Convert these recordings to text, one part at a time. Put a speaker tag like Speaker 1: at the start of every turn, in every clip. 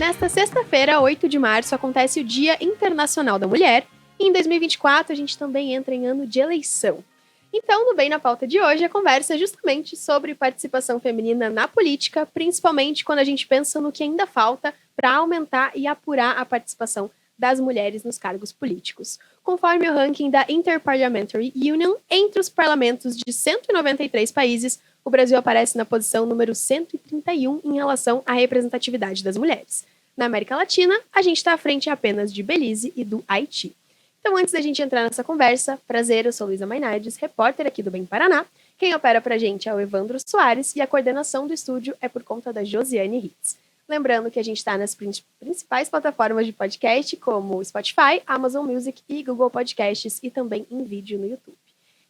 Speaker 1: Nesta sexta-feira, 8 de março, acontece o Dia Internacional da Mulher e em 2024 a gente também entra em ano de eleição. Então, no Bem na Pauta de hoje, a conversa é justamente sobre participação feminina na política, principalmente quando a gente pensa no que ainda falta para aumentar e apurar a participação das mulheres nos cargos políticos. Conforme o ranking da Interparliamentary Union, entre os parlamentos de 193 países, o Brasil aparece na posição número 131 em relação à representatividade das mulheres. Na América Latina, a gente está à frente apenas de Belize e do Haiti. Então, antes da gente entrar nessa conversa, prazer, eu sou Luísa Mainardes, repórter aqui do Bem Paraná. Quem opera pra gente é o Evandro Soares e a coordenação do estúdio é por conta da Josiane Ritz. Lembrando que a gente está nas principais plataformas de podcast, como Spotify, Amazon Music e Google Podcasts, e também em vídeo no YouTube.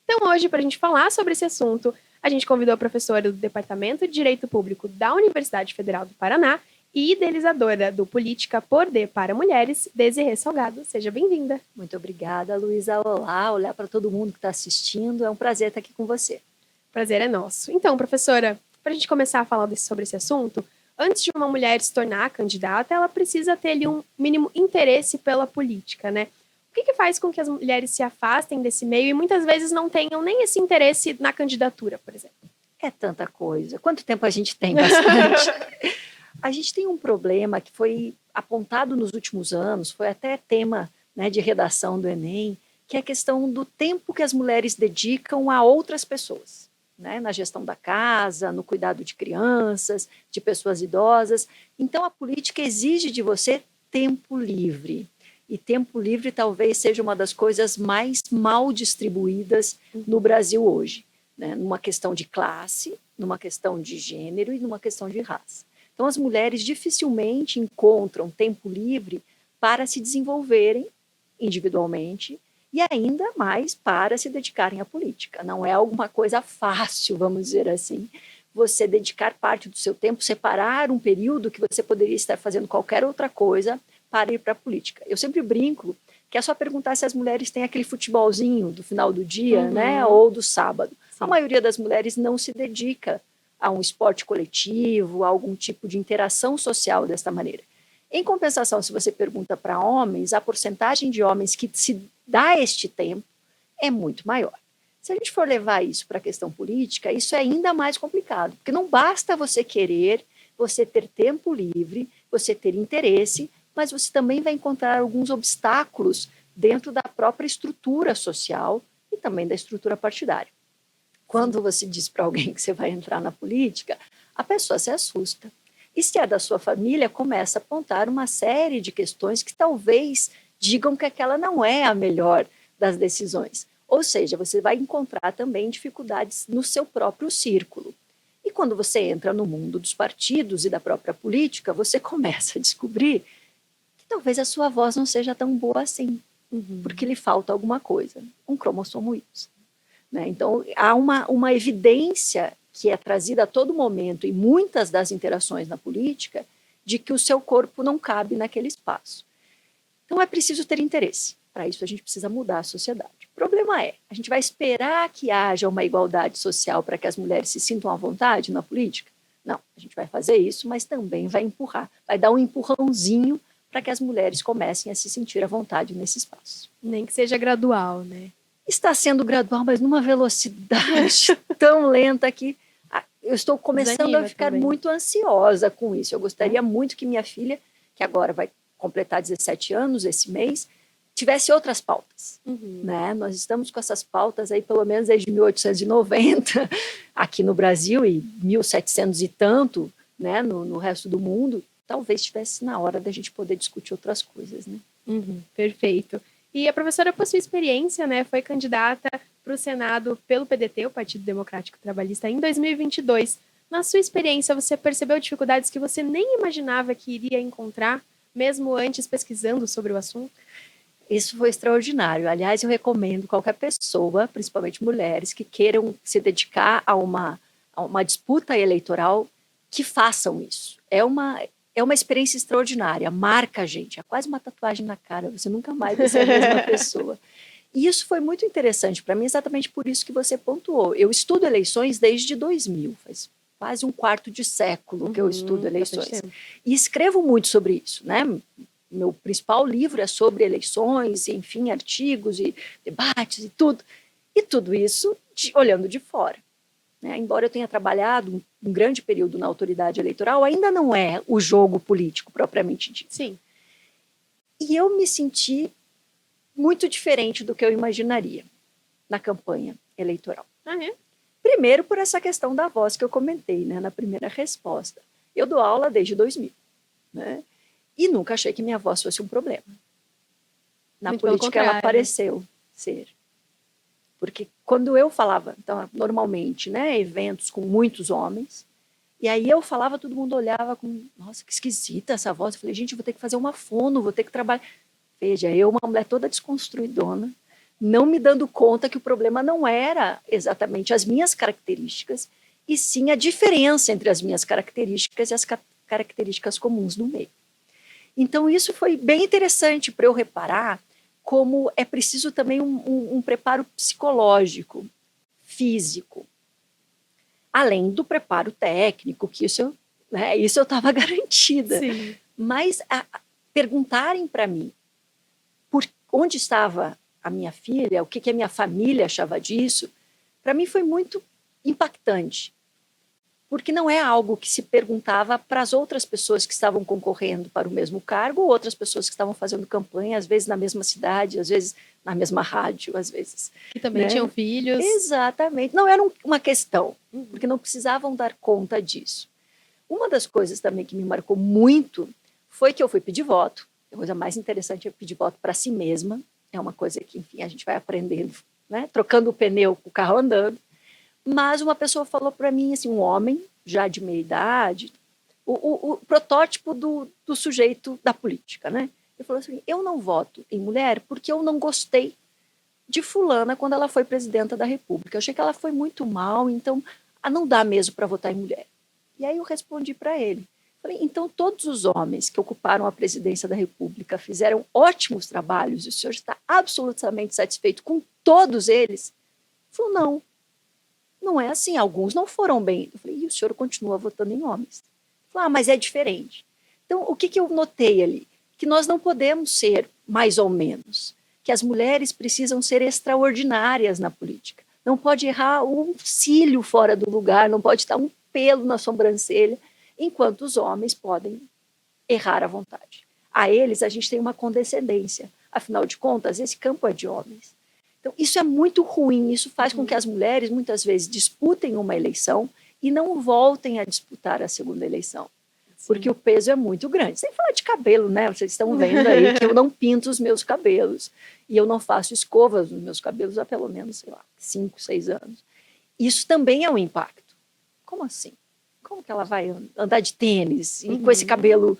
Speaker 1: Então, hoje, para a gente falar sobre esse assunto, a gente convidou a professora do Departamento de Direito Público da Universidade Federal do Paraná e idealizadora do Política Poder para Mulheres, Desirê Salgado. Seja bem-vinda.
Speaker 2: Muito obrigada, Luísa. Olá para todo mundo que está assistindo. É um prazer estar aqui com você.
Speaker 1: Prazer é nosso. Então, professora, para a gente começar a falar sobre esse assunto, antes de uma mulher se tornar candidata, ela precisa ter ali um mínimo interesse pela política, né? O que faz com que as mulheres se afastem desse meio e muitas vezes não tenham nem esse interesse na candidatura, por exemplo?
Speaker 2: É tanta coisa. Quanto tempo a gente tem? Bastante. A gente tem um problema que foi apontado nos últimos anos, foi até tema, né, de redação do Enem, que é a questão do tempo que as mulheres dedicam a outras pessoas, né, na gestão da casa, no cuidado de crianças, de pessoas idosas. Então, a política exige de você tempo livre. E tempo livre talvez seja uma das coisas mais mal distribuídas no Brasil hoje, né, numa questão de classe, numa questão de gênero e numa questão de raça. Então, as mulheres dificilmente encontram tempo livre para se desenvolverem individualmente e ainda mais para se dedicarem à política. Não é alguma coisa fácil, vamos dizer assim, você dedicar parte do seu tempo, separar um período que você poderia estar fazendo qualquer outra coisa para ir para a política. Eu sempre brinco que é só perguntar se as mulheres têm aquele futebolzinho do final do dia, né, ou do sábado. Sim. A maioria das mulheres não se dedica a um esporte coletivo, a algum tipo de interação social desta maneira. Em compensação, se você pergunta para homens, a porcentagem de homens que se dá este tempo é muito maior. Se a gente for levar isso para a questão política, isso é ainda mais complicado, porque não basta você querer, você ter tempo livre, você ter interesse, mas você também vai encontrar alguns obstáculos dentro da própria estrutura social e também da estrutura partidária. Quando você diz para alguém que você vai entrar na política, a pessoa se assusta. E se é da sua família, começa a apontar uma série de questões que talvez digam que aquela não é a melhor das decisões. Ou seja, você vai encontrar também dificuldades no seu próprio círculo. E quando você entra no mundo dos partidos e da própria política, você começa a descobrir que talvez a sua voz não seja tão boa assim, porque lhe falta alguma coisa, um cromossomo Y. Então, há uma evidência que é trazida a todo momento em muitas das interações na política de que o seu corpo não cabe naquele espaço. Então, é preciso ter interesse. Para isso, a gente precisa mudar a sociedade. O problema é, a gente vai esperar que haja uma igualdade social para que as mulheres se sintam à vontade na política? Não, a gente vai fazer isso, mas também vai empurrar, vai dar um empurrãozinho para que as mulheres comecem a se sentir à vontade nesse espaço.
Speaker 1: Nem que seja gradual, né?
Speaker 2: Está sendo gradual, mas numa velocidade tão lenta que eu estou começando a ficar muito ansiosa com isso. Eu gostaria muito que minha filha, que agora vai completar 17 anos esse mês, tivesse outras pautas. Né? Nós estamos com essas pautas aí pelo menos desde 1890 aqui no Brasil e 1700 e tanto, né, no resto do mundo. Talvez estivesse na hora da gente poder discutir outras coisas. Né?
Speaker 1: Perfeito. E a professora, por sua experiência, né, foi candidata para o Senado pelo PDT, o Partido Democrático Trabalhista, em 2022. Na sua experiência, você percebeu dificuldades que você nem imaginava que iria encontrar, mesmo antes pesquisando sobre o assunto?
Speaker 2: Isso foi extraordinário. Aliás, eu recomendo qualquer pessoa, principalmente mulheres, que queiram se dedicar a uma disputa eleitoral, que façam isso. É uma experiência extraordinária, marca a gente, é quase uma tatuagem na cara, você nunca mais vai ser a mesma pessoa. E isso foi muito interessante para mim, exatamente por isso que você pontuou. Eu estudo eleições desde 2000, faz quase um quarto de século que eu estudo eleições.
Speaker 1: Bastante tempo.
Speaker 2: E escrevo muito sobre isso, né? Meu principal livro é sobre eleições, enfim, artigos e debates e tudo. E tudo isso olhando de fora. Né? Embora eu tenha trabalhado um grande período na autoridade eleitoral, ainda não é o jogo político propriamente dito.
Speaker 1: Sim.
Speaker 2: E eu me senti muito diferente do que eu imaginaria na campanha eleitoral.
Speaker 1: Ah, é?
Speaker 2: Primeiro, por essa questão da voz que eu comentei, né, na primeira resposta. Eu dou aula desde 2000, né, e nunca achei que minha voz fosse um problema. Na
Speaker 1: Muito pelo
Speaker 2: política, ela
Speaker 1: contrário.
Speaker 2: pareceu ser. Porque quando eu falava, então, normalmente, né, eventos com muitos homens, e aí eu falava, todo mundo olhava com, nossa, que esquisita essa voz. Eu falei, gente, eu vou ter que fazer uma fono, vou ter que trabalhar. Veja, eu, uma mulher toda desconstruidona, não me dando conta que o problema não era exatamente as minhas características, e sim a diferença entre as minhas características e as características comuns do meio. Então, isso foi bem interessante para eu reparar como é preciso também um preparo psicológico, físico, além do preparo técnico, que isso eu estava garantida.
Speaker 1: Sim.
Speaker 2: Mas perguntarem para mim por onde estava a minha filha, o que a minha família achava disso, para mim foi muito impactante. Porque não é algo que se perguntava para as outras pessoas que estavam concorrendo para o mesmo cargo, ou outras pessoas que estavam fazendo campanha, às vezes na mesma cidade, às vezes na mesma rádio, às vezes.
Speaker 1: Que também, né, tinham filhos.
Speaker 2: Exatamente. Não era uma questão, porque não precisavam dar conta disso. Uma das coisas também que me marcou muito foi que eu fui pedir voto. A coisa mais interessante é pedir voto para si mesma. É uma coisa que, enfim, a gente vai aprendendo, né? Trocando o pneu com o carro andando. Mas uma pessoa falou para mim, assim, um homem, já de meia idade, o protótipo do sujeito da política, né? Ele falou assim, eu não voto em mulher porque eu não gostei de fulana quando ela foi presidenta da República. Eu achei que ela foi muito mal, então não dá mesmo para votar em mulher. E aí eu respondi para ele. Falei, então todos os homens que ocuparam a presidência da República fizeram ótimos trabalhos e o senhor está absolutamente satisfeito com todos eles? Ele falou, não. Não é assim, alguns não foram bem. Eu falei, e o senhor continua votando em homens? Ele falou, mas é diferente. Então, o que eu notei ali? Que nós não podemos ser mais ou menos. Que as mulheres precisam ser extraordinárias na política. Não pode errar um cílio fora do lugar, não pode estar um pelo na sobrancelha, enquanto os homens podem errar à vontade. A eles, a gente tem uma condescendência. Afinal de contas, esse campo é de homens. Então, isso é muito ruim, isso faz com que as mulheres, muitas vezes, disputem uma eleição e não voltem a disputar a segunda eleição. Sim. Porque o peso é muito grande. Sem falar de cabelo, né? Vocês estão vendo aí que eu não pinto os meus cabelos e eu não faço escovas nos meus cabelos há pelo menos, sei lá, 5, 6 anos. Isso também é um impacto. Como assim? Como que ela vai andar de tênis e com esse cabelo,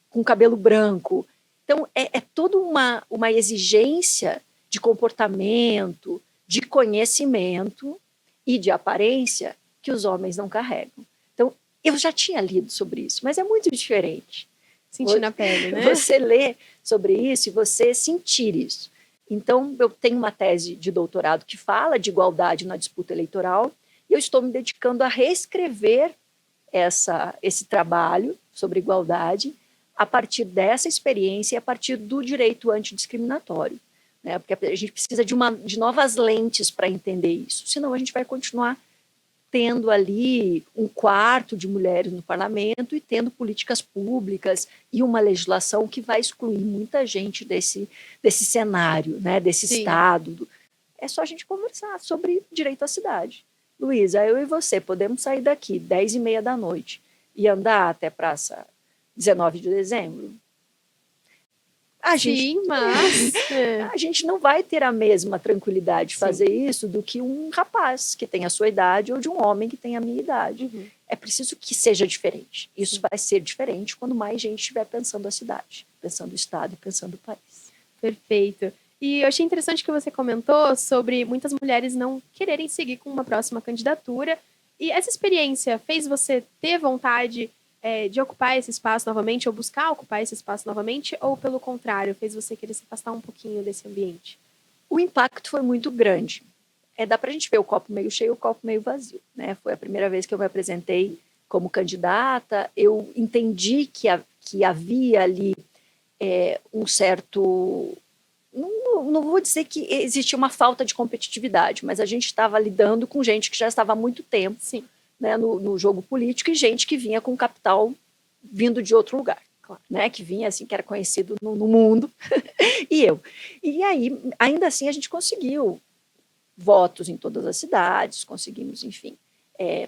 Speaker 2: com cabelo branco? Então, é toda uma exigência de comportamento, de conhecimento e de aparência que os homens não carregam. Então, eu já tinha lido sobre isso, mas é muito diferente.
Speaker 1: Sentir na pele, né?
Speaker 2: Você lê sobre isso e você sentir isso. Então, eu tenho uma tese de doutorado que fala de igualdade na disputa eleitoral e eu estou me dedicando a reescrever esse trabalho sobre igualdade a partir dessa experiência e a partir do direito antidiscriminatório. Né? Porque a gente precisa de novas lentes para entender isso, senão a gente vai continuar tendo ali um quarto de mulheres no parlamento e tendo políticas públicas e uma legislação que vai excluir muita gente desse cenário, né? Desse Sim. Estado. É só a gente conversar sobre direito à cidade. Luísa, eu e você podemos sair daqui 10h30 da noite e andar até Praça 19 de Dezembro?
Speaker 1: Mas
Speaker 2: a gente não vai ter a mesma tranquilidade de fazer isso do que um rapaz que tem a sua idade ou de um homem que tem a minha idade. É preciso que seja diferente. Isso vai ser diferente quando mais gente estiver pensando a cidade, pensando o estado e pensando o país.
Speaker 1: Perfeito. E eu achei interessante que você comentou sobre muitas mulheres não quererem seguir com uma próxima candidatura. E essa experiência fez você ter vontade de ocupar esse espaço novamente, ou buscar ocupar esse espaço novamente, ou pelo contrário, fez você querer se afastar um pouquinho desse ambiente?
Speaker 2: O impacto foi muito grande. Dá para a gente ver o copo meio cheio e o copo meio vazio. Né? Foi a primeira vez que eu me apresentei como candidata, eu entendi que havia ali um certo... Não vou dizer que existia uma falta de competitividade, mas a gente estava lidando com gente que já estava há muito tempo,
Speaker 1: Sim.
Speaker 2: né, no jogo político, e gente que vinha com capital vindo de outro lugar,
Speaker 1: Claro.
Speaker 2: né, que vinha assim, que era conhecido no mundo, e eu. E aí, ainda assim, a gente conseguiu votos em todas as cidades, conseguimos, enfim,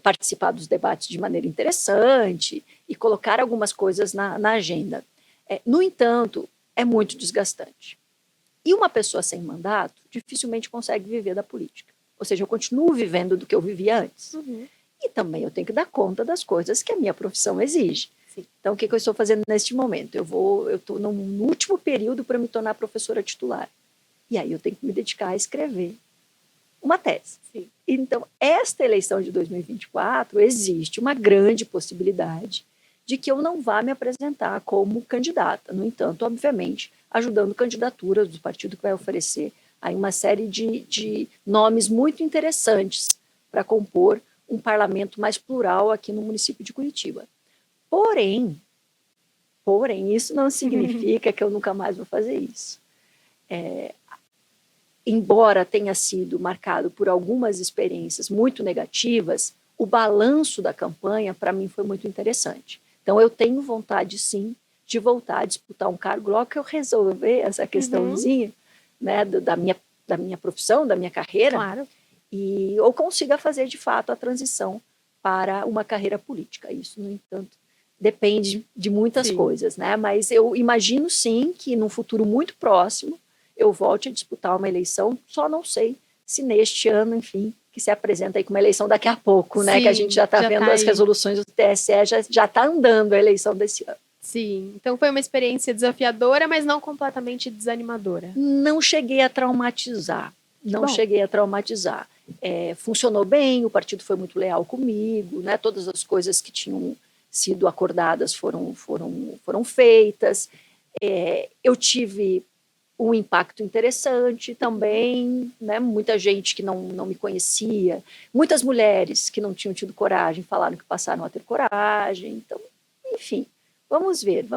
Speaker 2: participar dos debates de maneira interessante e colocar algumas coisas na agenda. No entanto, é muito desgastante. E uma pessoa sem mandato dificilmente consegue viver da política. Ou seja, eu continuo vivendo do que eu vivia antes.
Speaker 1: Uhum.
Speaker 2: E também eu tenho que dar conta das coisas que a minha profissão exige.
Speaker 1: Sim.
Speaker 2: Então, o que eu estou fazendo neste momento? Eu estou no último período para me tornar professora titular. E aí eu tenho que me dedicar a escrever uma tese.
Speaker 1: Sim.
Speaker 2: Então, esta eleição de 2024, existe uma grande possibilidade de que eu não vá me apresentar como candidata. No entanto, obviamente, ajudando candidaturas do partido que vai oferecer aí uma série de nomes muito interessantes para compor um parlamento mais plural aqui no município de Curitiba. Porém, isso não significa que eu nunca mais vou fazer isso. Embora tenha sido marcado por algumas experiências muito negativas, o balanço da campanha, para mim, foi muito interessante. Então, eu tenho vontade, sim, de voltar a disputar um cargo logo que eu resolver essa questãozinha, né, da minha profissão, da minha carreira,
Speaker 1: Claro.
Speaker 2: e eu consiga fazer, de fato, a transição para uma carreira política. Isso, no entanto, depende de muitas coisas, né? Mas eu imagino, sim, que num futuro muito próximo eu volte a disputar uma eleição, só não sei se neste ano, enfim, que se apresenta aí com uma eleição daqui a pouco, né? Que a gente já está vendo as resoluções do TSE, já está andando a eleição desse ano.
Speaker 1: Sim, então foi uma experiência desafiadora, mas não completamente desanimadora.
Speaker 2: Não cheguei a traumatizar, cheguei a traumatizar. Funcionou bem, o partido foi muito leal comigo, né? Todas as coisas que tinham sido acordadas foram feitas. Eu tive um impacto interessante também, né? Muita gente que não me conhecia, muitas mulheres que não tinham tido coragem falaram que passaram a ter coragem. Então, enfim, vamos ver.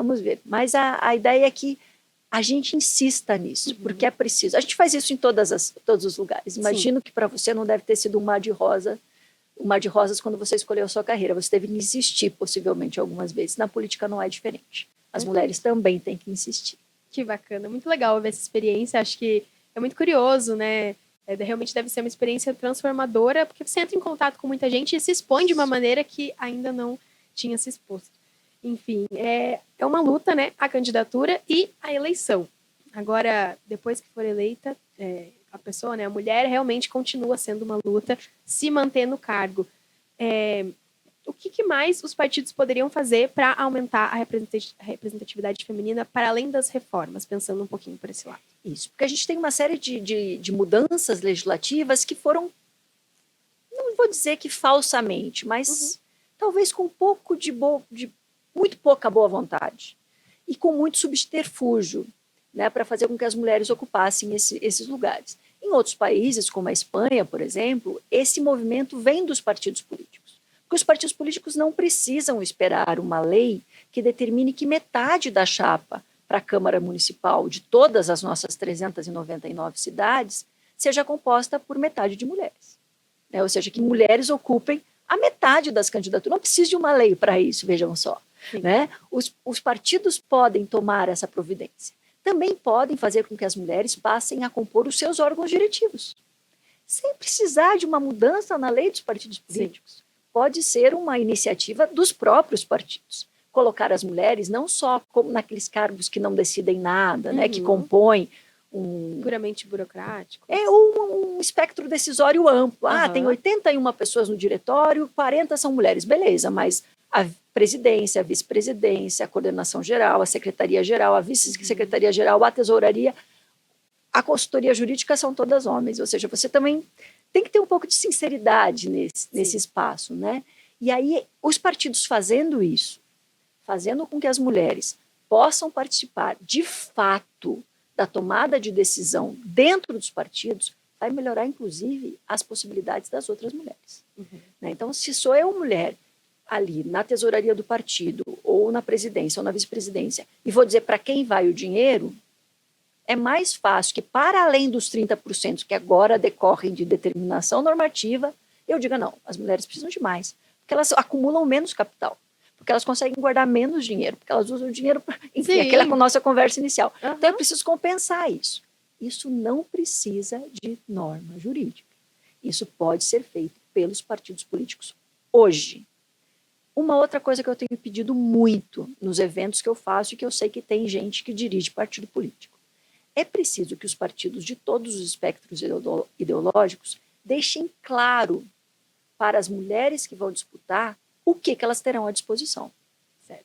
Speaker 2: Mas a ideia é que a gente insista nisso, porque é preciso. A gente faz isso em todos os lugares. Imagino que para você não deve ter sido um mar de rosas quando você escolheu a sua carreira. Você teve que insistir, possivelmente, algumas vezes. Na política não é diferente. As mulheres também têm que insistir.
Speaker 1: Que bacana, muito legal ver essa experiência, acho que é muito curioso, né? Realmente deve ser uma experiência transformadora, porque você entra em contato com muita gente e se expõe de uma maneira que ainda não tinha se exposto. Enfim, é uma luta, né? A candidatura e a eleição. Agora, depois que for eleita, a pessoa, né? A mulher realmente continua sendo uma luta, se manter no cargo. O que mais os partidos poderiam fazer para aumentar a representatividade feminina para além das reformas, pensando um pouquinho por esse lado?
Speaker 2: Isso, porque a gente tem uma série de mudanças legislativas que foram, não vou dizer que falsamente, mas talvez com um pouco de muito pouca boa vontade e com muito subterfúgio, né, para fazer com que as mulheres ocupassem esses lugares. Em outros países, como a Espanha, por exemplo, esse movimento vem dos partidos políticos. Porque os partidos políticos não precisam esperar uma lei que determine que metade da chapa para a Câmara Municipal de todas as nossas 399 cidades seja composta por metade de mulheres. Ou seja, que mulheres ocupem a metade das candidaturas. Não precisa de uma lei para isso, vejam só. Né? Os partidos podem tomar essa providência. Também podem fazer com que as mulheres passem a compor os seus órgãos diretivos, sem precisar de uma mudança na lei dos partidos políticos. Pode ser uma iniciativa dos próprios partidos. Colocar as mulheres não só como naqueles cargos que não decidem nada, né, que compõem
Speaker 1: puramente burocrático.
Speaker 2: Um espectro decisório amplo. Tem 81 pessoas no diretório, 40 são mulheres. Beleza, mas a presidência, a vice-presidência, a coordenação geral, a secretaria-geral, a vice-secretaria-geral, a tesouraria, a consultoria jurídica são todas homens. Ou seja, você também tem que ter um pouco de sinceridade nesse espaço, né? E aí, os partidos fazendo isso, fazendo com que as mulheres possam participar, de fato, da tomada de decisão dentro dos partidos, vai melhorar, inclusive, as possibilidades das outras mulheres. Né? Então, se sou eu mulher, ali na tesouraria do partido, ou na presidência, ou na vice-presidência, e vou dizer para quem vai o dinheiro, é mais fácil que, para além dos 30% que agora decorrem de determinação normativa, eu diga não, as mulheres precisam de mais, porque elas acumulam menos capital, porque elas conseguem guardar menos dinheiro, porque elas usam o dinheiro para... Enfim, aquela com a nossa conversa inicial. Uhum. Então, eu preciso compensar isso. Isso não precisa de norma jurídica. Isso pode ser feito pelos partidos políticos hoje. Uma outra coisa que eu tenho pedido muito nos eventos que eu faço e que eu sei que tem gente que dirige partido político. É preciso que os partidos de todos os espectros ideológicos deixem claro para as mulheres que vão disputar o que elas terão à disposição.
Speaker 1: Certo.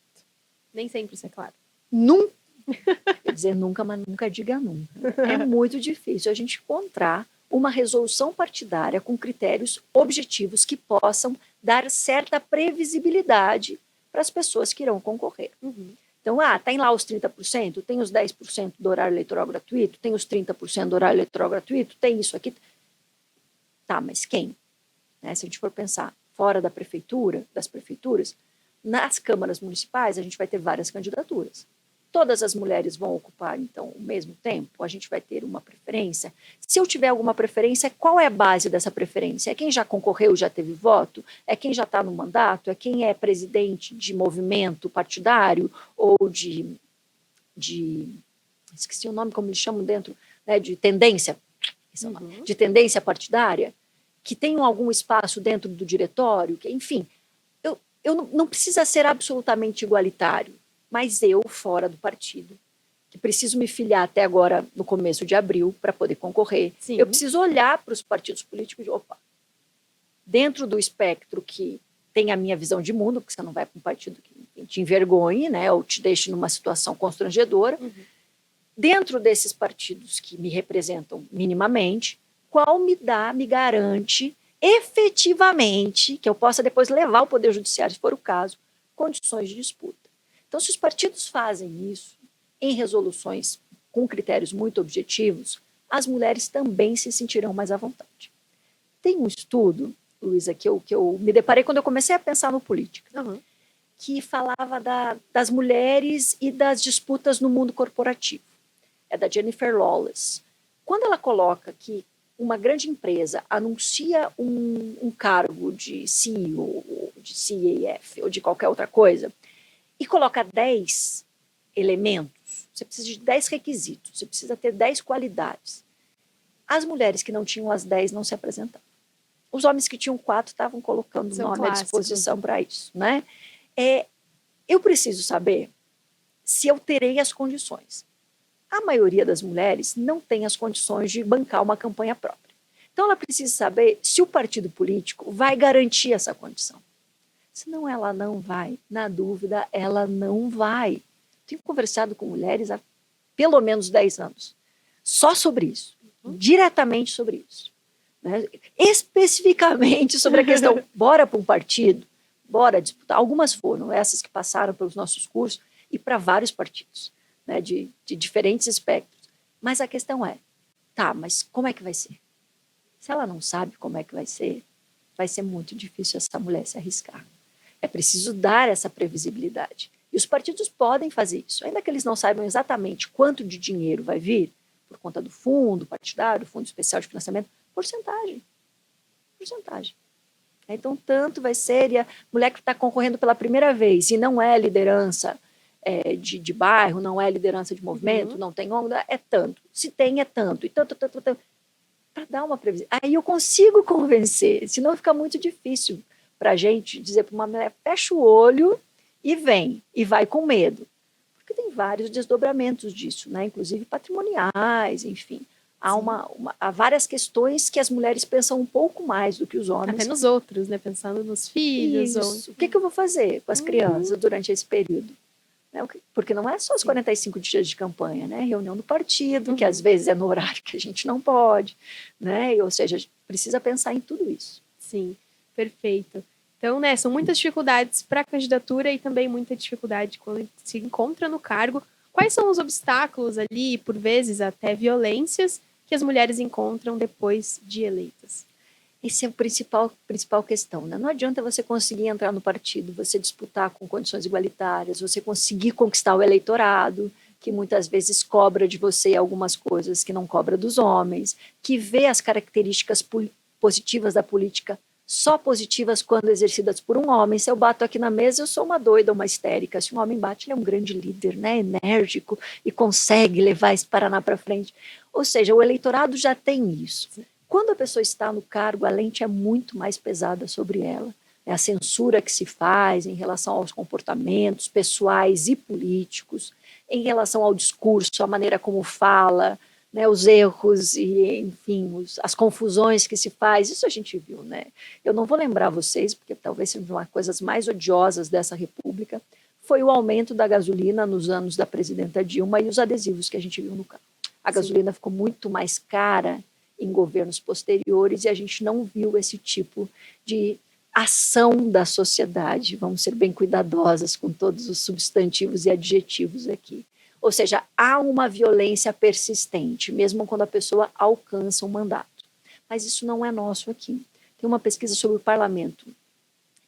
Speaker 1: Nem sempre isso é claro.
Speaker 2: Nunca. Quer dizer, nunca, mas nunca diga nunca. É muito difícil a gente encontrar uma resolução partidária com critérios objetivos que possam dar certa previsibilidade para as pessoas que irão concorrer.
Speaker 1: Uhum.
Speaker 2: Então, tem lá os 30%, tem os 10% do horário eleitoral gratuito, tem os 30% do horário eleitoral gratuito, tem isso aqui. Tá, mas quem? Né, se a gente for pensar fora da prefeitura, das prefeituras, nas câmaras municipais a gente vai ter várias candidaturas. Todas as mulheres vão ocupar, então, o mesmo tempo? A gente vai ter uma preferência? Se eu tiver alguma preferência, qual é a base dessa preferência? É quem já concorreu, já teve voto? É quem já está no mandato? É quem é presidente de movimento partidário? Ou de esqueci o nome, como eles chamam dentro, né, de tendência, de tendência partidária? Que tenham algum espaço dentro do diretório? Enfim, eu não precisa ser absolutamente igualitário, mas eu, fora do partido, que preciso me filiar até agora, no começo de abril, para poder concorrer.
Speaker 1: Sim.
Speaker 2: Eu preciso olhar para os partidos políticos e opa, dentro do espectro que tem a minha visão de mundo, porque você não vai para um partido que te envergonhe, né, ou te deixe numa situação constrangedora.
Speaker 1: Uhum.
Speaker 2: Dentro desses partidos que me representam minimamente, qual me garante efetivamente que eu possa depois levar ao Poder Judiciário, se for o caso, condições de disputa. Então, se os partidos fazem isso em resoluções com critérios muito objetivos, as mulheres também se sentirão mais à vontade. Tem um estudo, Luísa, que eu me deparei quando eu comecei a pensar no política, que falava das mulheres e das disputas no mundo corporativo. É da Jennifer Lawless. Quando ela coloca que uma grande empresa anuncia um cargo de CEO, ou de CAF, ou de qualquer outra coisa, e coloca 10 elementos, você precisa de 10 requisitos, você precisa ter 10 qualidades. As mulheres que não tinham as 10 não se apresentavam. Os homens que tinham 4 estavam colocando o nome à disposição para isso. Né? Eu preciso saber se eu terei as condições. A maioria das mulheres não tem as condições de bancar uma campanha própria. Então, ela precisa saber se o partido político vai garantir essa condição. Senão ela não vai. Na dúvida, ela não vai. Tenho conversado com mulheres há pelo menos 10 anos. Só sobre isso. Diretamente sobre isso. Né? Especificamente sobre a questão, bora para um partido, bora disputar. Algumas foram essas que passaram pelos nossos cursos e para vários partidos, né? de diferentes espectros. Mas a questão é, mas como é que vai ser? Se ela não sabe como é que vai ser muito difícil essa mulher se arriscar. É preciso dar essa previsibilidade. E os partidos podem fazer isso, ainda que eles não saibam exatamente quanto de dinheiro vai vir, por conta do fundo partidário, fundo especial de financiamento, porcentagem. Então, tanto vai ser, e a mulher que está concorrendo pela primeira vez, e não é liderança de bairro, não é liderança de movimento, não tem onda, é tanto. Se tem, é tanto. E tanto. Para dar uma previsão. Aí eu consigo convencer, senão fica muito difícil para a gente dizer para uma mulher, fecha o olho e vem, e vai com medo. Porque tem vários desdobramentos disso, né? Inclusive patrimoniais, enfim. Há várias questões que as mulheres pensam um pouco mais do que os homens.
Speaker 1: Até nos outros, né? Pensando nos filhos.
Speaker 2: Isso. O que eu vou fazer com as crianças durante esse período? Porque não é só os 45 dias de campanha, né? Reunião do partido, que às vezes é no horário que a gente não pode, né? Ou seja, a gente precisa pensar em tudo isso.
Speaker 1: Sim, perfeito. Então, né, são muitas dificuldades para a candidatura e também muita dificuldade quando se encontra no cargo. Quais são os obstáculos ali, por vezes até violências, que as mulheres encontram depois de eleitas?
Speaker 2: Essa é a principal questão, né? Não adianta você conseguir entrar no partido, você disputar com condições igualitárias, você conseguir conquistar o eleitorado, que muitas vezes cobra de você algumas coisas que não cobra dos homens, que vê as características positivas da política só positivas quando exercidas por um homem. Se eu bato aqui na mesa, eu sou uma doida, uma histérica. Se um homem bate, ele é um grande líder, né? Enérgico, e consegue levar esse Paraná para frente. Ou seja, o eleitorado já tem isso. Quando a pessoa está no cargo, a lente é muito mais pesada sobre ela. É a censura que se faz em relação aos comportamentos pessoais e políticos, em relação ao discurso, a maneira como fala, né, os erros e, enfim, as confusões que se faz. Isso a gente viu, né? Eu não vou lembrar vocês, porque talvez seja uma das coisas mais odiosas dessa república, foi o aumento da gasolina nos anos da presidenta Dilma e os adesivos que a gente viu no carro. A gasolina ficou muito mais cara em governos posteriores e a gente não viu esse tipo de ação da sociedade. Vamos ser bem cuidadosas com todos os substantivos e adjetivos aqui. Ou seja, há uma violência persistente, mesmo quando a pessoa alcança um mandato. Mas isso não é nosso aqui. Tem uma pesquisa sobre o parlamento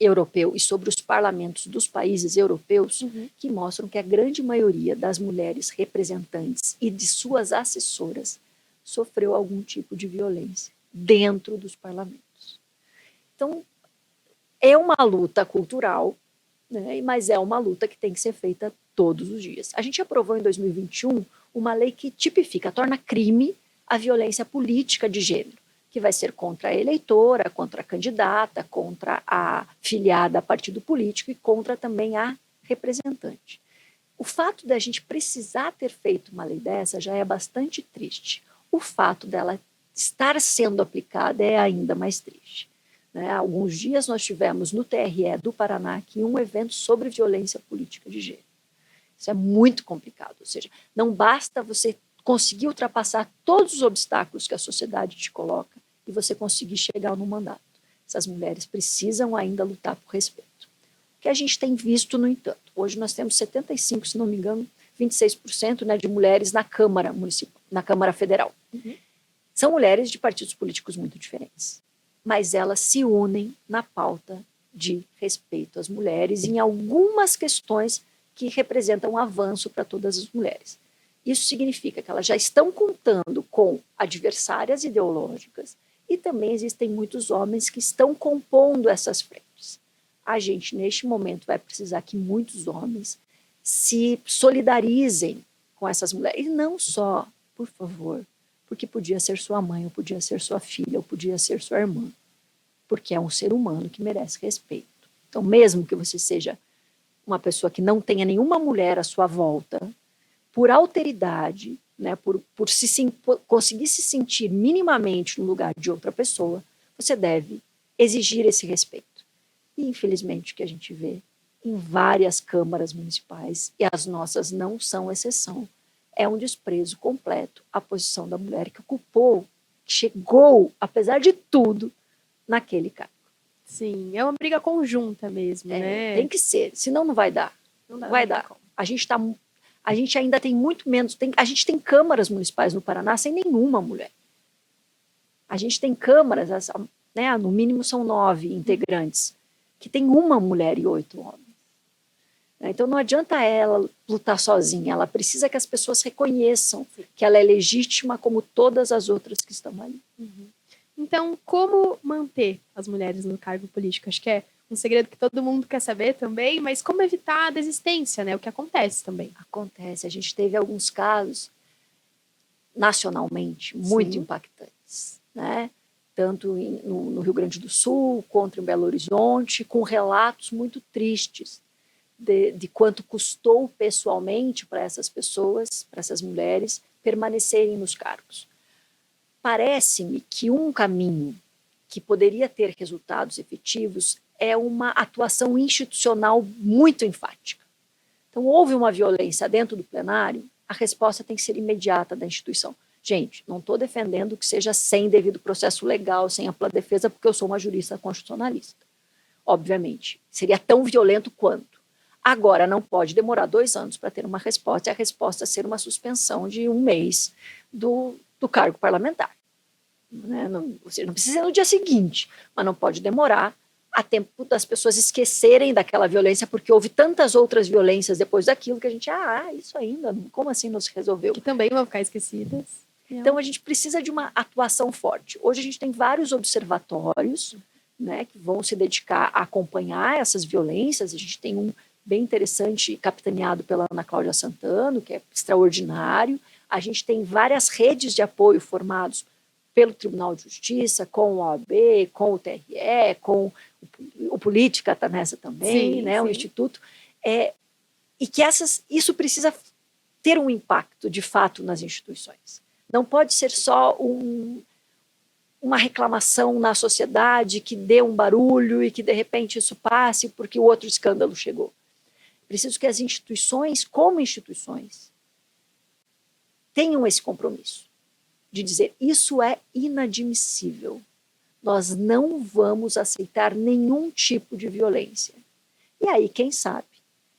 Speaker 2: europeu e sobre os parlamentos dos países europeus que mostram que a grande maioria das mulheres representantes e de suas assessoras sofreu algum tipo de violência dentro dos parlamentos. Então, é uma luta cultural, né? Mas é uma luta que tem que ser feita todos os dias. A gente aprovou em 2021 uma lei que tipifica, torna crime a violência política de gênero, que vai ser contra a eleitora, contra a candidata, contra a filiada a partido político e contra também a representante. O fato da gente precisar ter feito uma lei dessa já é bastante triste. O fato dela estar sendo aplicada é ainda mais triste. Né? Há alguns dias nós tivemos no TRE do Paraná aqui um evento sobre violência política de gênero. Isso é muito complicado, ou seja, não basta você conseguir ultrapassar todos os obstáculos que a sociedade te coloca e você conseguir chegar no mandato. Essas mulheres precisam ainda lutar por respeito. O que a gente tem visto, no entanto, hoje nós temos 75%, se não me engano, 26%, né, de mulheres na Câmara Municipal, na Câmara Federal. São mulheres de partidos políticos muito diferentes, mas elas se unem na pauta de respeito às mulheres em algumas questões que representam um avanço para todas as mulheres. Isso significa que elas já estão contando com adversárias ideológicas e também existem muitos homens que estão compondo essas frentes. A gente, neste momento, vai precisar que muitos homens se solidarizem com essas mulheres. E não só, por favor, porque podia ser sua mãe, ou podia ser sua filha, ou podia ser sua irmã. Porque é um ser humano que merece respeito. Então, mesmo que você seja uma pessoa que não tenha nenhuma mulher à sua volta, por alteridade, né, por conseguir se sentir minimamente no lugar de outra pessoa, você deve exigir esse respeito. E, infelizmente, o que a gente vê em várias câmaras municipais, e as nossas não são exceção, é um desprezo completo à posição da mulher que ocupou, que chegou, apesar de tudo, naquele cargo.
Speaker 1: Sim, é uma briga conjunta mesmo, né?
Speaker 2: Tem que ser, senão não vai dar. Não vai dar. A gente ainda tem muito menos. A gente tem câmaras municipais no Paraná sem nenhuma mulher. A gente tem câmaras, né, no mínimo são 9 integrantes, que tem uma mulher e 8 homens. Então não adianta ela lutar sozinha, ela precisa que as pessoas reconheçam que ela é legítima como todas as outras que estão ali.
Speaker 1: Então, como manter as mulheres no cargo político? Acho que é um segredo que todo mundo quer saber também, mas como evitar a desistência, né? O que acontece também.
Speaker 2: Acontece. A gente teve alguns casos nacionalmente muito impactantes, né? Tanto no Rio Grande do Sul, quanto em Belo Horizonte, com relatos muito tristes de quanto custou pessoalmente para essas pessoas, para essas mulheres, permanecerem nos cargos. Parece-me que um caminho que poderia ter resultados efetivos é uma atuação institucional muito enfática. Então, houve uma violência dentro do plenário, a resposta tem que ser imediata da instituição. Gente, não estou defendendo que seja sem devido processo legal, sem ampla defesa, porque eu sou uma jurista constitucionalista. Obviamente, seria tão violento quanto. Agora, não pode demorar 2 anos para ter uma resposta, e a resposta ser uma suspensão de 1 mês do cargo parlamentar. né? Não, ou seja, não precisa ser no dia seguinte, mas não pode demorar a tempo das pessoas esquecerem daquela violência, porque houve tantas outras violências depois daquilo que a gente, isso ainda, como assim não se resolveu?
Speaker 1: Que também vão ficar esquecidas.
Speaker 2: Então a gente precisa de uma atuação forte. Hoje a gente tem vários observatórios, né, que vão se dedicar a acompanhar essas violências. A gente tem um bem interessante, capitaneado pela Ana Cláudia Santana, que é extraordinário. A gente tem várias redes de apoio formados pelo Tribunal de Justiça, com o OAB, com o TRE, com o Política está nessa também,
Speaker 1: Sim,
Speaker 2: né,
Speaker 1: sim.
Speaker 2: o Instituto, e que isso precisa ter um impacto, de fato, nas instituições. Não pode ser só uma reclamação na sociedade que dê um barulho e que, de repente, isso passe porque o outro escândalo chegou. Preciso que as instituições, como instituições, tenham esse compromisso de dizer isso é inadmissível. Nós não vamos aceitar nenhum tipo de violência. E aí, quem sabe,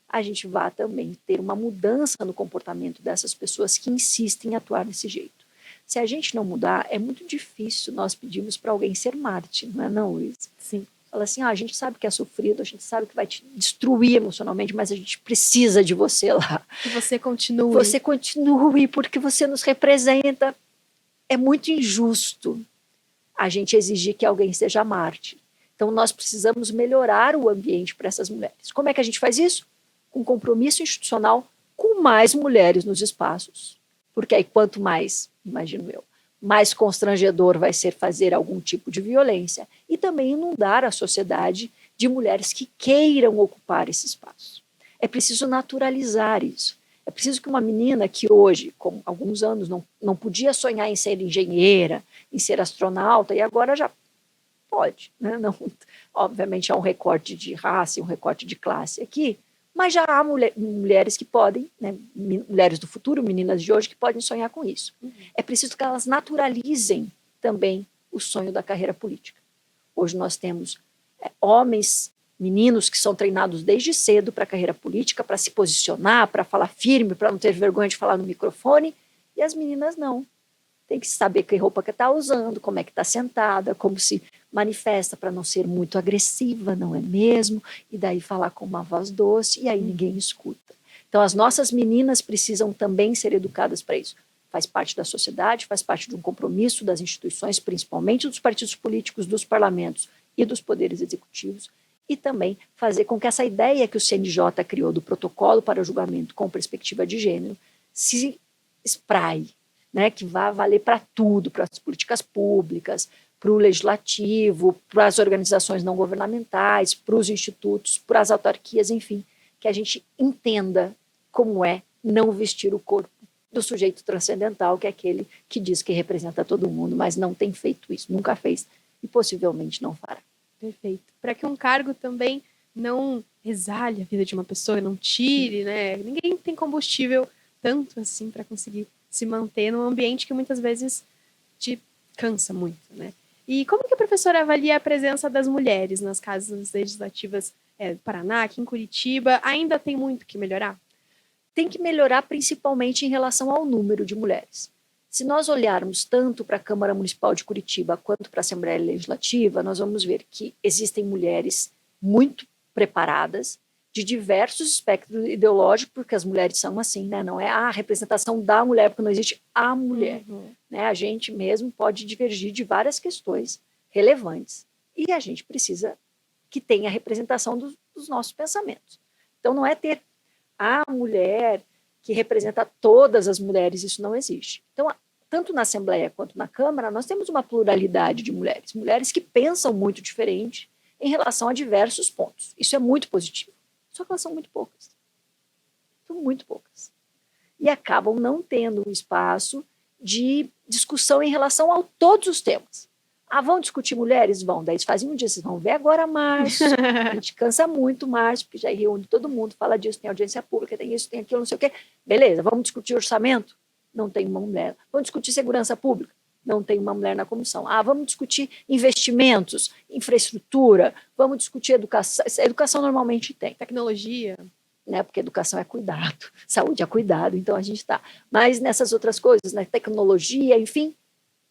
Speaker 2: a gente vai também ter uma mudança no comportamento dessas pessoas que insistem em atuar desse jeito. Se a gente não mudar, é muito difícil nós pedirmos para alguém ser Marte, não é não, Luiz?
Speaker 1: Sim.
Speaker 2: Fala assim, a gente sabe que é sofrido, a gente sabe que vai te destruir emocionalmente, mas a gente precisa de você lá.
Speaker 1: Que você continue.
Speaker 2: Você continue, porque você nos representa. É muito injusto a gente exigir que alguém seja Marte. Então, nós precisamos melhorar o ambiente para essas mulheres. Como é que a gente faz isso? Com compromisso institucional com mais mulheres nos espaços. Porque aí, quanto mais, imagino eu, mais constrangedor vai ser fazer algum tipo de violência e também inundar a sociedade de mulheres que queiram ocupar esse espaço. É preciso naturalizar isso. É preciso que uma menina que hoje, com alguns anos, não podia sonhar em ser engenheira, em ser astronauta, e agora já pode. Né? Não, obviamente há um recorte de raça e um recorte de classe aqui, mas já há mulheres que podem, né, mulheres do futuro, meninas de hoje, que podem sonhar com isso. É preciso que elas naturalizem também o sonho da carreira política. Hoje nós temos homens, meninos que são treinados desde cedo para a carreira política, para se posicionar, para falar firme, para não ter vergonha de falar no microfone, e as meninas não. Tem que saber que roupa que está usando, como é que está sentada, como se manifesta para não ser muito agressiva, não é mesmo? E daí falar com uma voz doce, e aí ninguém escuta. Então as nossas meninas precisam também ser educadas para isso. Faz parte da sociedade, faz parte de um compromisso das instituições, principalmente dos partidos políticos, dos parlamentos e dos poderes executivos, e também fazer com que essa ideia que o CNJ criou do protocolo para o julgamento com perspectiva de gênero se espraie, né, que vá valer para tudo, para as políticas públicas, para o legislativo, para as organizações não governamentais, para os institutos, para as autarquias, enfim, que a gente entenda como é não vestir o corpo do sujeito transcendental, que é aquele que diz que representa todo mundo, mas não tem feito isso, nunca fez e possivelmente não fará.
Speaker 1: Perfeito. Para que um cargo também não exale a vida de uma pessoa, não tire, né? Ninguém tem combustível tanto assim para conseguir se manter num ambiente que muitas vezes te cansa muito, né? E como que a professora avalia a presença das mulheres nas casas legislativas do Paraná, aqui em Curitiba? Ainda tem muito que melhorar?
Speaker 2: Tem que melhorar principalmente em relação ao número de mulheres. Se nós olharmos tanto para a Câmara Municipal de Curitiba quanto para a Assembleia Legislativa, nós vamos ver que existem mulheres muito preparadas, de diversos espectros ideológicos, porque as mulheres são assim, né? Não é a representação da mulher, porque não existe a mulher. Né? A gente mesmo pode divergir de várias questões relevantes. E a gente precisa que tenha a representação dos nossos pensamentos. Então, não é ter a mulher que representa todas as mulheres, isso não existe. Então, tanto na Assembleia quanto na Câmara, nós temos uma pluralidade de mulheres, mulheres que pensam muito diferente em relação a diversos pontos. Isso é muito positivo. Só que elas são muito poucas. São muito poucas. E acabam não tendo um espaço de discussão em relação a todos os temas. Vão discutir mulheres? Vão. Daí eles fazem um dia, vocês vão ver agora março. A gente cansa muito março, porque já reúne todo mundo, fala disso, tem audiência pública, tem isso, tem aquilo, não sei o quê. Beleza, vamos discutir orçamento? Não tem uma mulher. Vamos discutir segurança pública? Não tem uma mulher na comissão. Vamos discutir investimentos, infraestrutura, vamos discutir educação. Educação normalmente tem.
Speaker 1: Tecnologia.
Speaker 2: Né, porque educação é cuidado, saúde é cuidado, então a gente está. Mas nessas outras coisas, né, tecnologia, enfim,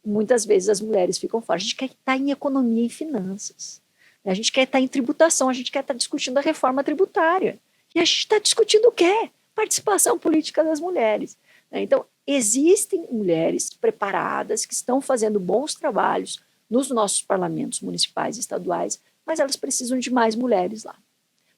Speaker 2: muitas vezes as mulheres ficam fora. A gente quer estar em economia e finanças. A gente quer estar em tributação, a gente quer estar discutindo a reforma tributária. E a gente está discutindo o quê? Participação política das mulheres. Então, existem mulheres preparadas que estão fazendo bons trabalhos nos nossos parlamentos municipais e estaduais, mas elas precisam de mais mulheres lá,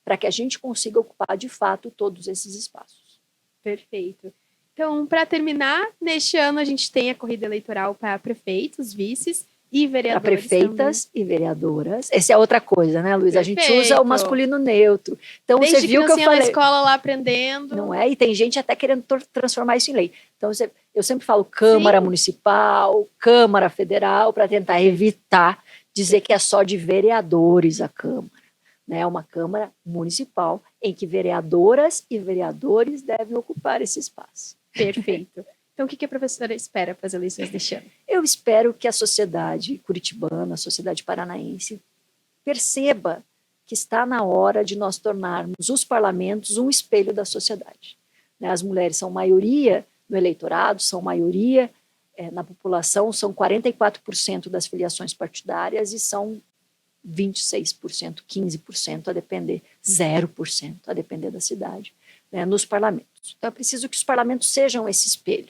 Speaker 2: para que a gente consiga ocupar, de fato, todos esses espaços.
Speaker 1: Perfeito. Então, para terminar, neste ano a gente tem a corrida eleitoral para prefeitos, vices e vereadores.
Speaker 2: Para prefeitas também. E vereadoras. Essa é outra coisa, né, Luiz?
Speaker 1: Perfeito.
Speaker 2: A gente usa o masculino neutro. Então,
Speaker 1: desde
Speaker 2: você viu que eu falei.
Speaker 1: Na escola lá aprendendo.
Speaker 2: Não é? E tem gente até querendo transformar isso em lei. Então, eu sempre falo Câmara Sim. Municipal, Câmara Federal, para tentar evitar dizer que é só de vereadores a Câmara. É uma Câmara Municipal em que vereadoras e vereadores devem ocupar esse espaço.
Speaker 1: Perfeito. Então, o que a professora espera para as eleições deste ano?
Speaker 2: Eu espero que a sociedade curitibana, a sociedade paranaense, perceba que está na hora de nós tornarmos os parlamentos um espelho da sociedade. As mulheres são maioria no eleitorado, são maioria na população, são 44% das filiações partidárias e são 26%, 15%, a depender, 0%, a depender da cidade, nos parlamentos. Então, é preciso que os parlamentos sejam esse espelho.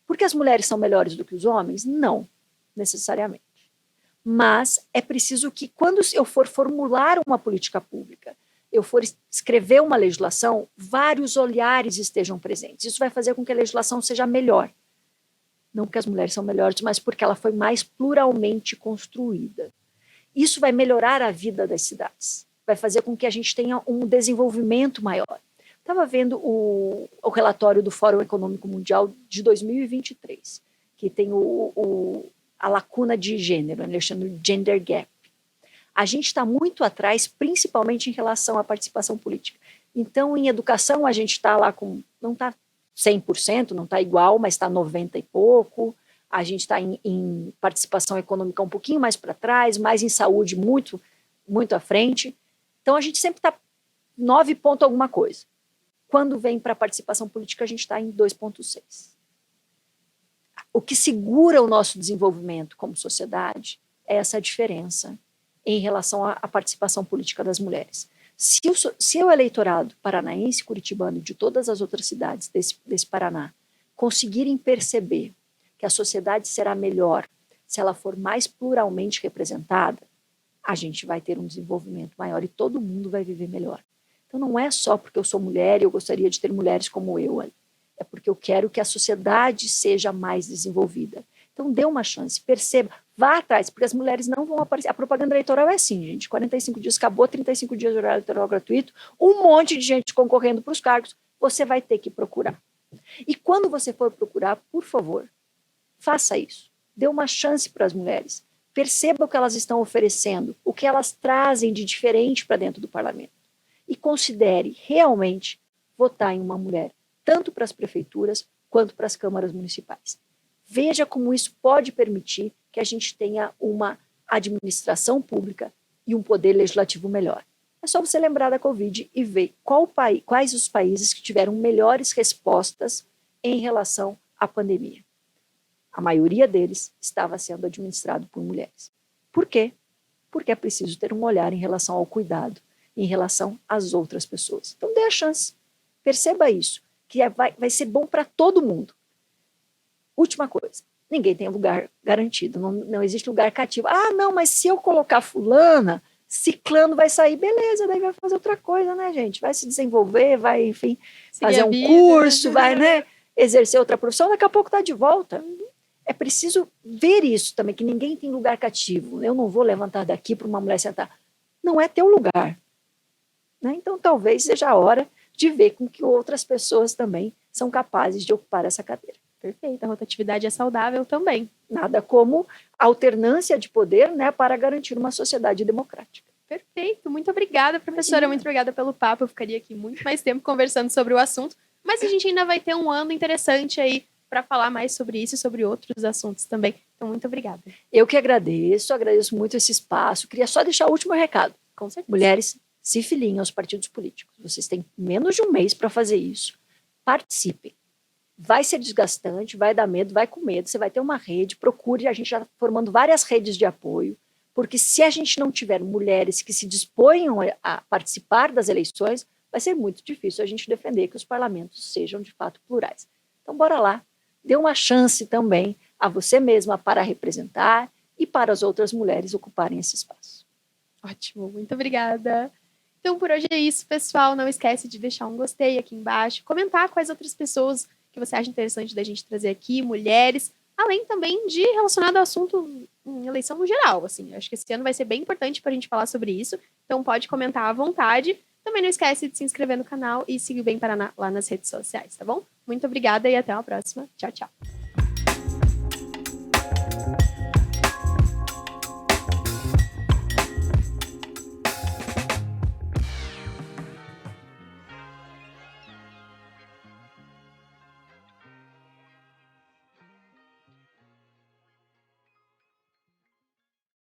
Speaker 2: Porque as mulheres são melhores do que os homens? Não, necessariamente. Mas é preciso que, quando eu for formular uma política pública, eu for escrever uma legislação, vários olhares estejam presentes. Isso vai fazer com que a legislação seja melhor. Não porque as mulheres são melhores, mas porque ela foi mais pluralmente construída. Isso vai melhorar a vida das cidades. Vai fazer com que a gente tenha um desenvolvimento maior. Estava vendo o relatório do Fórum Econômico Mundial de 2023, que tem a lacuna de gênero, ele chama de gender gap. A gente está muito atrás, principalmente em relação à participação política. Então, em educação, a gente está lá com... Não está 100%, não está igual, mas está 90% e pouco. A gente está em participação econômica um pouquinho mais para trás, mais em saúde, muito, muito à frente. Então, a gente sempre está 9 ponto alguma coisa. Quando vem para a participação política, a gente está em 2,6. O que segura o nosso desenvolvimento como sociedade é essa diferença em relação à participação política das mulheres. Se o eleitorado paranaense, curitibano e de todas as outras cidades desse Paraná conseguirem perceber que a sociedade será melhor se ela for mais pluralmente representada, a gente vai ter um desenvolvimento maior e todo mundo vai viver melhor. Então, não é só porque eu sou mulher e eu gostaria de ter mulheres como eu. É porque eu quero que a sociedade seja mais desenvolvida. Então, dê uma chance, perceba, vá atrás, porque as mulheres não vão aparecer. A propaganda eleitoral é assim, gente, 45 dias acabou, 35 dias de horário eleitoral gratuito, um monte de gente concorrendo para os cargos, você vai ter que procurar. E quando você for procurar, por favor, faça isso. Dê uma chance para as mulheres. Perceba o que elas estão oferecendo, o que elas trazem de diferente para dentro do parlamento. E considere realmente votar em uma mulher, tanto para as prefeituras quanto para as câmaras municipais. Veja como isso pode permitir que a gente tenha uma administração pública e um poder legislativo melhor. É só você lembrar da Covid e ver quais os países que tiveram melhores respostas em relação à pandemia. A maioria deles estava sendo administrado por mulheres. Por quê? Porque é preciso ter um olhar em relação ao cuidado, em relação às outras pessoas. Então, dê a chance. Perceba isso, que vai ser bom para todo mundo. Última coisa, ninguém tem lugar garantido, não existe lugar cativo. Ah, não, mas se eu colocar fulana, ciclano vai sair, beleza, daí vai fazer outra coisa, né, gente? Vai se desenvolver, vai, enfim, fazer um curso, vai, né, exercer outra profissão, daqui a pouco está de volta. É preciso ver isso também, que ninguém tem lugar cativo. Eu não vou levantar daqui para uma mulher sentar. Não é teu lugar. Né? Então, talvez seja a hora de ver com que outras pessoas também são capazes de ocupar essa cadeira.
Speaker 1: Perfeito, a rotatividade é saudável também.
Speaker 2: Nada como alternância de poder, né, para garantir uma sociedade democrática.
Speaker 1: Perfeito, muito obrigada, professora, muito obrigada pelo papo, eu ficaria aqui muito mais tempo conversando sobre o assunto, mas a gente ainda vai ter um ano interessante aí para falar mais sobre isso e sobre outros assuntos também. Então, muito obrigada.
Speaker 2: Eu que agradeço muito esse espaço. Queria só deixar o último recado.
Speaker 1: Com certeza.
Speaker 2: Mulheres, se filiem aos partidos políticos. Vocês têm menos de um mês para fazer isso. Participem. vai ser desgastante, vai dar medo, vai com medo, você vai ter uma rede, procure, a gente já está formando várias redes de apoio, porque se a gente não tiver mulheres que se disponham a participar das eleições, vai ser muito difícil a gente defender que os parlamentos sejam de fato plurais. Então, bora lá, dê uma chance também a você mesma para representar e para as outras mulheres ocuparem esse espaço.
Speaker 1: Ótimo, muito obrigada. Então, por hoje é isso, pessoal. Não esquece de deixar um gostei aqui embaixo, comentar quais outras pessoas que você acha interessante da gente trazer aqui, mulheres, além também de relacionado ao assunto em eleição no geral, assim. Acho que esse ano vai ser bem importante para a gente falar sobre isso, então pode comentar à vontade. Também não esquece de se inscrever no canal e seguir o Bem Paraná lá nas redes sociais, tá bom? Muito obrigada e até uma próxima. Tchau, tchau.